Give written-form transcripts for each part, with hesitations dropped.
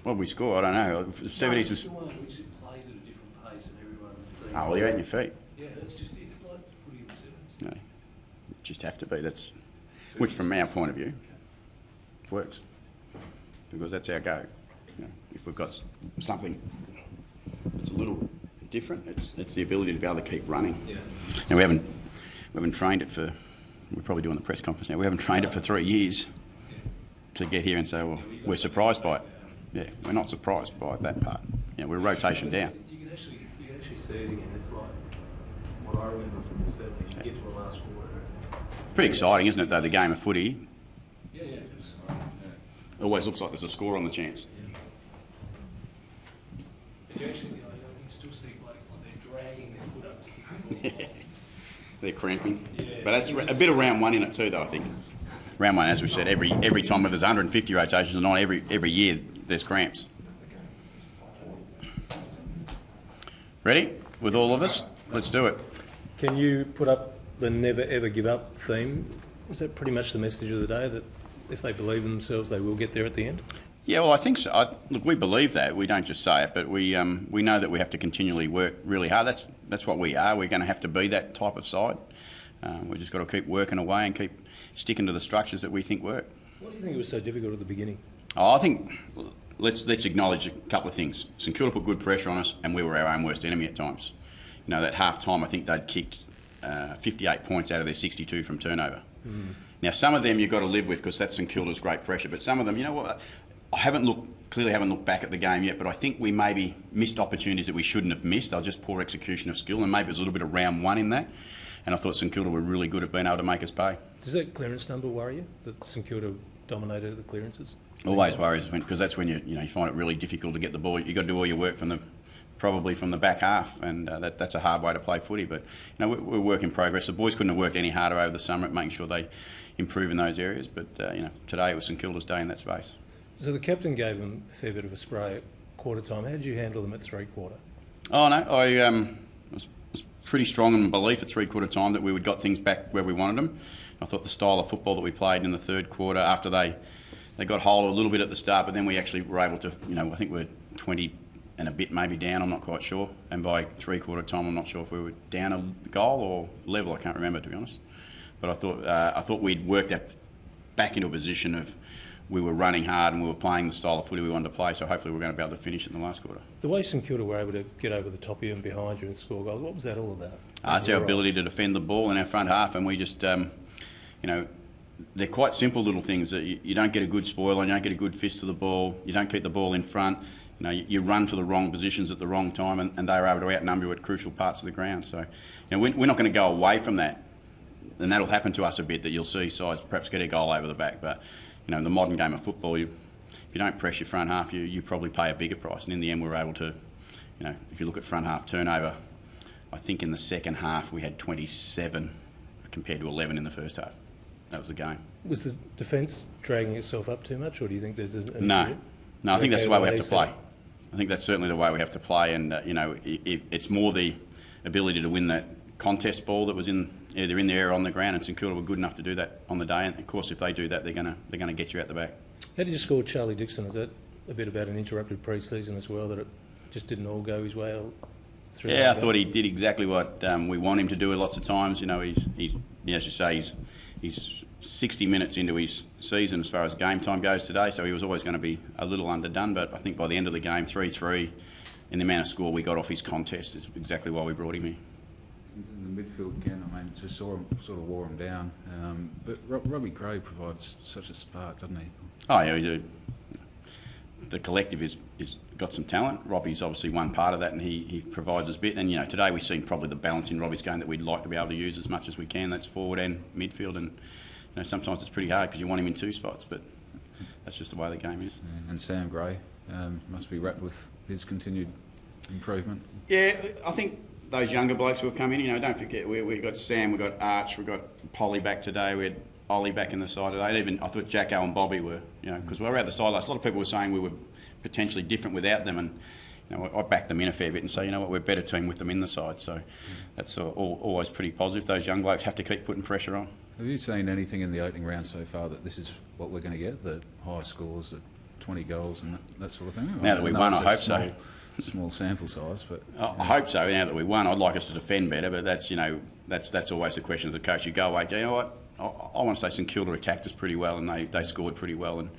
What we score, I don't know. 70s was... The one which it plays at a different pace and everyone's... Oh, well, you're at your feet. Yeah, that's just it. It's like footy in the 70s. No, you just have to be. That's... Which, from our point of view, works. Because that's our go. You know, if we've got something that's a little different, it's the ability to be able to keep running. Yeah. Now, we haven't trained it for... We're probably doing the press conference now. We haven't trained it for 3 years to get here and say, well, we're surprised by it. Yeah, we're not surprised by that part. Yeah, we're rotation down. You can actually see it again. It's like what I remember from the 70s. You get to the last quarter. Pretty exciting, isn't it, though, the game of footy? Yeah. It always looks like there's a score on the chance. But you actually, you can still see blokes like they're dragging their foot up to kick the ball. They're cramping. Yeah. But that's a bit of round one in it too, though, I think. Round one, as we said, every time where there's 150 rotations, and not every year there's cramps. Ready? With all of us? Let's do it. Can you put up the never ever give up theme? Is that pretty much the message of the day, that if they believe in themselves, they will get there at the end? Yeah, well, I think so. Look, we believe that. We don't just say it, but we know that we have to continually work really hard. That's what we are. We're going to have to be that type of side. We've just got to keep working away and keep sticking to the structures that we think work. Why do you think it was so difficult at the beginning? I think let's acknowledge a couple of things. St Kilda put good pressure on us, and we were our own worst enemy at times. You know, that half time, I think they'd kicked 58 points out of their 62 from turnover. Now, some of them you've got to live with because that's St Kilda's great pressure, but some of them, you know what? I clearly haven't looked back at the game yet, but I think we maybe missed opportunities that we shouldn't have missed. They're just poor execution of skill, and maybe there's a little bit of round one in that. And I thought St Kilda were really good at being able to make us pay. Does that clearance number worry you, that St Kilda dominated the clearances? Always worries, because that's when you find it really difficult to get the ball. You've got to do all your work probably from the back half, and that's a hard way to play footy. But we're work in progress. The boys couldn't have worked any harder over the summer at making sure they improve in those areas. But today it was St Kilda's day in that space. So the captain gave them a fair bit of a spray at quarter time. How did you handle them at 3/4? Oh no, I was pretty strong in belief at 3/4 time that we would got things back where we wanted them. I thought the style of football that we played in the third quarter, after they got hold of a little bit at the start, but then we actually were able to, I think we're 20 and a bit maybe down, I'm not quite sure. And by 3/4 time, I'm not sure if we were down a goal or level, I can't remember, to be honest. But I thought we'd worked that back into a position of we were running hard and we were playing the style of footy we wanted to play, so hopefully we're going to be able to finish it in the last quarter. The way St Kilda were able to get over the top of you and behind you and score goals, what was that all about? It's our ability to defend the ball in our front half, and we just, they're quite simple little things. That you don't get a good spoil on, you don't get a good fist to the ball, you don't keep the ball in front, you run to the wrong positions at the wrong time, and they were able to outnumber you at crucial parts of the ground. So we're not going to go away from that, and that'll happen to us a bit, that you'll see sides perhaps get a goal over the back, but the modern game of football, if you don't press your front half, you probably pay a bigger price. And in the end, we were able to, if you look at front half turnover, I think in the second half we had 27 compared to 11 in the first half. That was the game. Was the defence dragging itself up too much, or do you think there's an issue? No, I think that's the way we have to play. I think that's certainly the way we have to play, and it's more the ability to win that contest ball that was either in the air or on the ground, and St Kilda were good enough to do that on the day. And of course, if they do that, they're going to get you out the back. How did you score Charlie Dixon? Is that a bit about an interrupted pre-season as well, that it just didn't all go his way through? Yeah, I thought he did exactly what we want him to do lots of times. He's as you say, he's 60 minutes into his season as far as game time goes today, so he was always going to be a little underdone. But I think by the end of the game, 3-3, and the amount of score we got off his contest is exactly why we brought him here. In the midfield again, just saw him, sort of wore him down. But Robbie Gray provides such a spark, doesn't he? Oh yeah, the collective is got some talent. Robbie's obviously one part of that, and he provides us a bit. And today we've seen probably the balance in Robbie's game that we'd like to be able to use as much as we can. That's forward and midfield, and sometimes it's pretty hard because you want him in two spots, but that's just the way the game is. Yeah, and Sam Gray must be wrapped with his continued improvement. Yeah, I think those younger blokes who have come in, don't forget, we got Sam, we got Arch, we got Polly back today, we had Ollie back in the side today. Even I thought Jacko and Bobby were, because we were out the sidelines. A lot of people were saying we were potentially different without them, and I backed them in a fair bit and say, we're a better team with them in the side. So that's always pretty positive. Those young blokes have to keep putting pressure on. Have you seen anything in the opening round so far that this is what we're going to get, the high scores, that 20 goals and that sort of thing? Now that we won, I hope so. Small sample size, but I hope so. Now that we won, I'd like us to defend better, but that's always the question of the coach. You go away, you know what? I want to say St Kilda attacked us pretty well, and they scored pretty well, and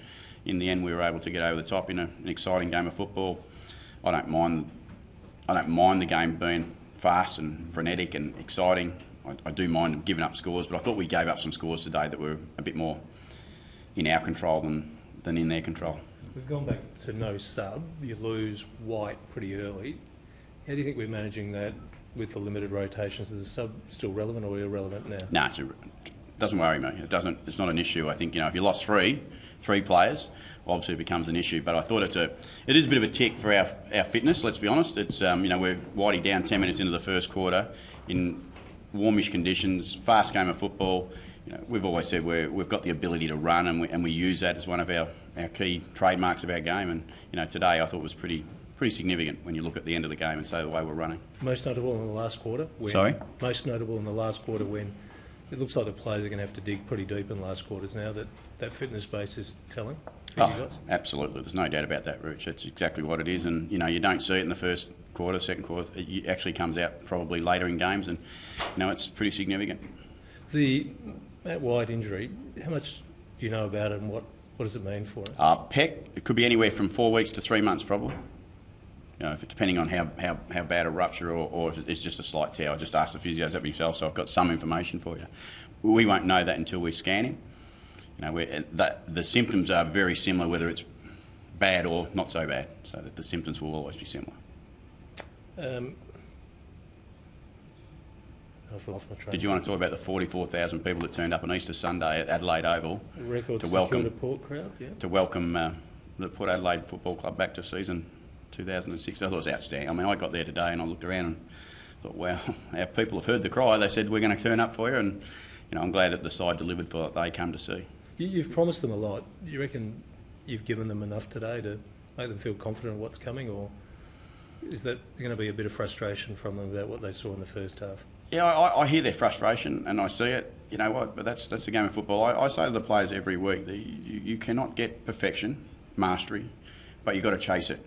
in the end we were able to get over the top in an exciting game of football. I don't mind the game being fast and frenetic and exciting. I do mind giving up scores, but I thought we gave up some scores today that were a bit more in our control than in their control. We've gone back to no sub. You lose White pretty early. How do you think we're managing that with the limited rotations? Is the sub still relevant or irrelevant now? No, it doesn't worry me. It's not an issue. I think if you lost three players, obviously it becomes an issue. But I thought it is a bit of a tick for our fitness. Let's be honest. It's we're Whitey down 10 minutes into the first quarter in warmish conditions, fast game of football. We've always said we've got the ability to run, and we use that as one of our key trademarks of our game. And today I thought was pretty significant when you look at the end of the game and say the way we're running. Most notable in the last quarter. Sorry? Most notable in the last quarter when it looks like the players are going to have to dig pretty deep in the last quarters now that fitness base is telling. Absolutely. There's no doubt about that, Rich. That's exactly what it is. And, you don't see it in the first quarter, second quarter. It actually comes out probably later in games, and, it's pretty significant. The Matt White injury, how much do you know about it, and what does it mean for him? Pec, it could be anywhere from 4 weeks to 3 months probably. Depending on how bad a rupture or if it's just a slight tear. I just asked the physios that myself, so I've got some information for you. We won't know that until we scan him. The symptoms are very similar, whether it's bad or not so bad, so that the symptoms will always be similar. I've lost my train. Did you want to talk about the 44,000 people that turned up on Easter Sunday at Adelaide Oval to welcome the Port crowd? Yeah. To welcome the Port Adelaide Football Club back to season 2006. I thought it was outstanding. I mean, I got there today and I looked around and thought, wow, our people have heard the cry. They said, we're going to turn up for you, and I'm glad that the side delivered for what they come to see. You've promised them a lot. You reckon you've given them enough today to make them feel confident of what's coming, or is that going to be a bit of frustration from them about what they saw in the first half? Yeah, I hear their frustration and I see it. You know what? But that's the game of football. I say to the players every week that you cannot get perfection, mastery, but you've got to chase it.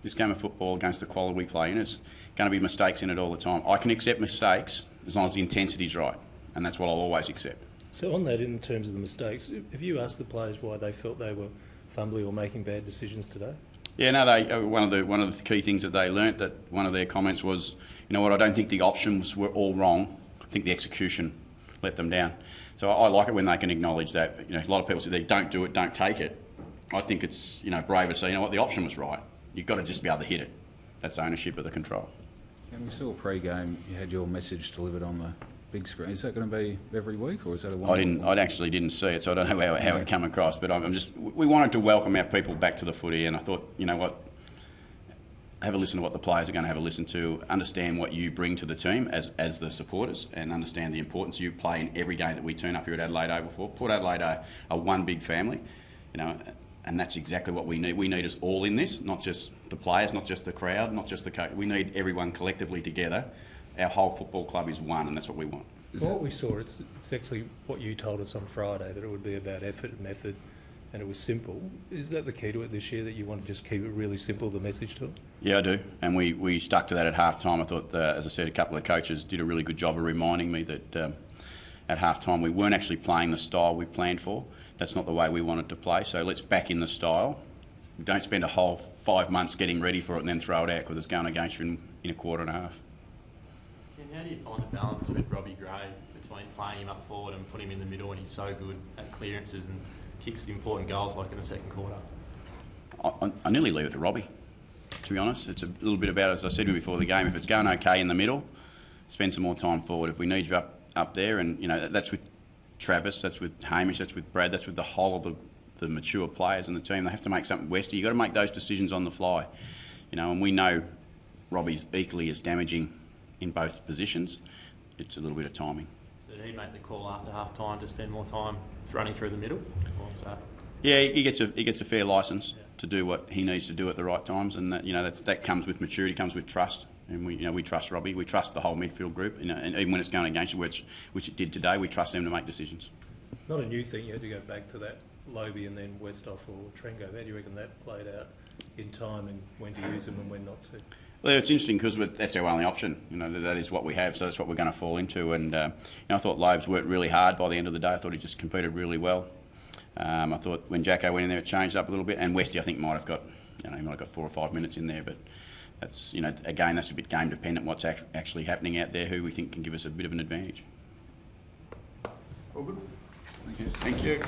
This game of football, against the quality we play in, is going to be mistakes in it all the time. I can accept mistakes as long as the intensity's right, and that's what I'll always accept. So on that, in terms of the mistakes, have you asked the players why they felt they were fumbling or making bad decisions today? Yeah, no. One of the key things that they learnt, that one of their comments was, you know what, I don't think the options were all wrong. I think the execution let them down. So I like it when they can acknowledge that. A lot of people say they don't do it, don't take it. I think it's braver to say, you know what, the option was right. You've got to just be able to hit it. That's ownership of the control. And we saw pre-game, you had your message delivered on the big screen. Is that going to be every week, or is that a one? I actually didn't see it, so I don't know how it came across. But we wanted to welcome our people back to the footy, and I thought, you know what, have a listen to what the players are going to have a listen to, understand what you bring to the team as the supporters, and understand the importance you play in every game that we turn up here at Adelaide Oval for. Port Adelaide are one big family, and that's exactly what we need. We need us all in this, not just the players, not just the crowd, not just the coach. We need everyone collectively together. Our whole football club is one, and that's what we want. Well, what we saw, it's actually what you told us on Friday, that it would be about effort and method, and it was simple. Is that the key to it this year, that you want to just keep it really simple, the message to it? Yeah, I do. And we stuck to that at half-time. I thought, as I said, a couple of coaches did a really good job of reminding me that at half-time we weren't actually playing the style we planned for. That's not the way we wanted to play, so let's back in the style. We don't spend a whole 5 months getting ready for it and then throw it out because it's going against you in a quarter and a half. And how do you find the balance with Robbie Gray between playing him up forward and putting him in the middle, and he's so good at clearances and kicks the important goals like in the second quarter? I nearly leave it to Robbie, to be honest. It's a little bit about, as I said before the game, if it's going okay in the middle, spend some more time forward. If we need you up there, and that's with Travis, that's with Hamish, that's with Brad, that's with the whole of the mature players in the team. They have to make something Westy. You've got to make those decisions on the fly. And we know Robbie's equally as damaging in both positions. It's a little bit of timing. So did he make the call after half-time to spend more time running through the middle? Or so? Yeah, he gets a fair licence to do what he needs to do at the right times, and that comes with maturity, comes with trust. And we trust Robbie, we trust the whole midfield group, and even when it's going against you, which it did today, we trust them to make decisions. Not a new thing. You had to go back to that Lobie and then Westhoff or Trengo. How do you reckon that played out in time, and when to use them and when not to? Well, it's interesting because that's our only option. That is what we have, so that's what we're going to fall into. And I thought Loeb's worked really hard by the end of the day. I thought he just competed really well. I thought when Jacko went in there, it changed up a little bit. And Westy, I think, might have got, he might have got 4 or 5 minutes in there. But that's, again, that's a bit game dependent. What's actually happening out there, who we think can give us a bit of an advantage. All good. Thank you.